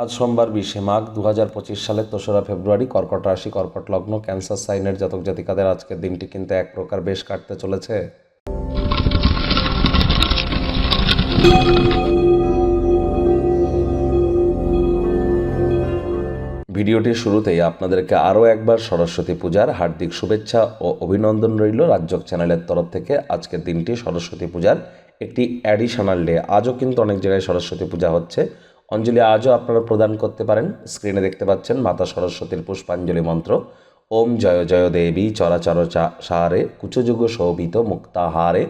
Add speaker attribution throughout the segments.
Speaker 1: আজ সোমবার 20শে মাঘ 2025 সালের 3রা ফেব্রুয়ারি। কর্কট রাশি, কর্কট লগ্ন, ক্যান্সার সাইনের জাতক জাতিকাদের আজকের দিনটি কিন্তু এক প্রকার বেশ কাটতে চলেছে। ভিডিওটির শুরুতেই আপনাদেরকে আরও একবার সরস্বতী পূজার হার্দিক শুভেচ্ছা ও অভিনন্দন রইল রাজ্যক চ্যানেলের তরফ থেকে। আজকের দিনটি সরস্বতী পূজার একটি অ্যাডিশনাল ডে। আজও কিন্তু অনেক জায়গায় সরস্বতী পূজা হচ্ছে। অঞ্জলি আজও আপনারা প্রদান করতে পারেন। স্ক্রিনে দেখতে পাচ্ছেন মাতা সরস্বতীর পুষ্পাঞ্জলি মন্ত্র। ওম জয় জয় দেবী চরাচর সারে কুচযুগ শোভিত মুক্তাহারে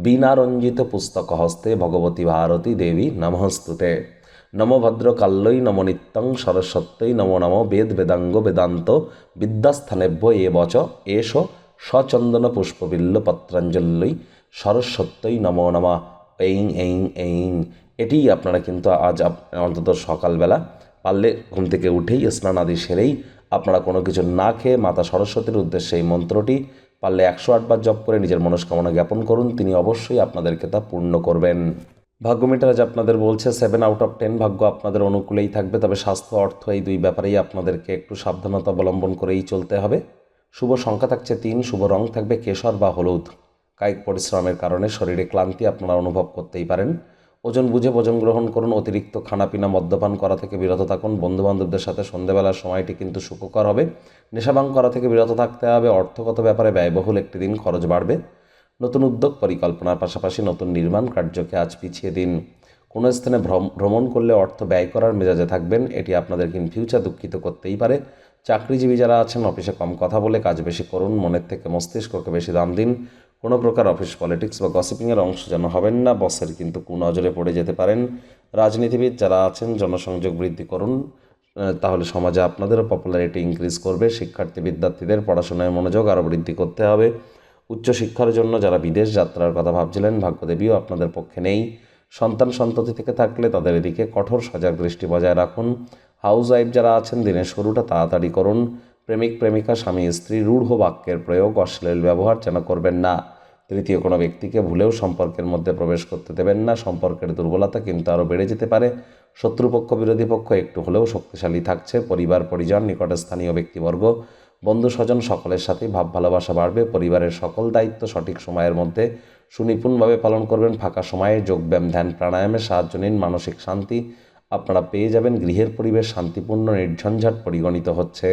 Speaker 1: বীণারঞ্জিত পুস্তক হস্তে ভগবতী ভারতী দেবী নমস্তুতে। নমো ভদ্রকাল্যই নমো নিত্যং সরস্বত্যই নমো নমো বেদ বেদাঙ্গ বেদান্ত বিদ্যাস্থানেভ্য এ বচ এষ সচন্দন পুষ্পবিল্ল পত্রাঞ্জল্যই সরস্বত্যই নমো নমঃ এইং এইং এইং। এটিই আপনারা কিন্তু আজ অন্তত সকালবেলা পারলে ঘুম থেকে উঠেই স্নান আদি সেরেই আপনারা কোনো কিছু না খেয়ে মাতা সরস্বতীর উদ্দেশ্যে এই মন্ত্রটি পারলে 108 বার জপ করে নিজের মনস্কামনা জ্ঞাপন করুন। তিনি অবশ্যই আপনাদেরকে তা পূর্ণ করবেন। ভাগ্যমিটার আজ আপনাদের বলছে 7 আউট অফ 10 ভাগ্য আপনাদের অনুকূলেই থাকবে, তবে স্বাস্থ্য অর্থ এই দুই ব্যাপারেই আপনাদেরকে একটু সাবধানতা অবলম্বন করেই চলতে হবে। শুভ সংখ্যা থাকছে 3, শুভ রং থাকবে কেশর বা হলুদ। কায়িক পরিশ্রমের কারণে শরীরে ক্লান্তি আপনারা অনুভব করতেই পারেন। ওজন বুঝে ভোজন গ্রহণ করুন। অতিরিক্ত খানাপিনা মদ্যপান করা থেকে বিরত থাকুন। বন্ধুবান্ধবদের সাথে সন্ধ্যেবেলার সময়টি কিন্তু সুখকর হবে। নেশাভাং করা থেকে বিরত থাকতে হবে। অর্থগত ব্যাপারে ব্যয়বহুল একটি দিন, খরচ বাড়বে। নতুন উদ্যোগ পরিকল্পনার পাশাপাশি নতুন নির্মাণ কার্যকে আজ পিছিয়ে দিন। কোনো স্থানে ভ্রমণ করলে অর্থ ব্যয় করার মেজাজে থাকবেন। এটি আপনাদেরকে ইন ফিউচার দুঃখিত করতেই পারে। চাকরিজীবী যারা আছেন অফিসে কম কথা বলে কাজ বেশি করুন। মনের থেকে মস্তিষ্ককে বেশি দাম দিন। কোনো প্রকার অফিস পলিটিক্স বা গসিপিংয়ের অংশ যেন হবেন না। বসের কিন্তু কুনজরে পড়ে যেতে পারেন। রাজনীতিবিদ যারা আছেন জনসংযোগ বৃদ্ধি করুন, তাহলে সমাজে আপনাদেরও পপুলারিটি ইনক্রিজ করবে। শিক্ষার্থী বিদ্যার্থীদের পড়াশোনায় মনোযোগ আরও বৃদ্ধি করতে হবে। উচ্চশিক্ষার জন্য যারা বিদেশ যাত্রার কথা ভাবছিলেন, ভাগ্যদেবীও আপনাদের পক্ষে নেই। সন্তান সন্ততি থেকে থাকলে তাদের এদিকে কঠোর সজাগ দৃষ্টি বজায় রাখুন। হাউস ওয়াইফ যারা আছেন দিনের শুরুটা তাড়াতাড়ি করুন। প্রেমিক প্রেমিকা স্বামী স্ত্রী রূঢ় বাক্যের প্রয়োগ, অশ্লীল ব্যবহার যেন করবেন না। তৃতীয় কোনো ব্যক্তিকে ভুলেও সম্পর্কের মধ্যে প্রবেশ করতে দেবেন না। সম্পর্কের দুর্বলতা কিন্তু আরও বেড়ে যেতে পারে। শত্রুপক্ষ বিরোধী পক্ষ একটু হলেও শক্তিশালী থাকছে। পরিবার পরিজন নিকটে স্থানীয় ব্যক্তিবর্গ বন্ধু স্বজন সকলের সাথেই ভাব ভালোবাসা বাড়বে। পরিবারের সকল দায়িত্ব সঠিক সময়ের মধ্যে সুনিপুণভাবে পালন করবেন। ফাঁকা সময়ে যোগব্যায়াম ধ্যান প্রাণায়ামে সাহায্য নিন। মানসিক শান্তি আপনারা পেয়ে যাবেন। গৃহের পরিবেশ শান্তিপূর্ণ নির্ঝঞ্ঝাট পরিগণিত হচ্ছে।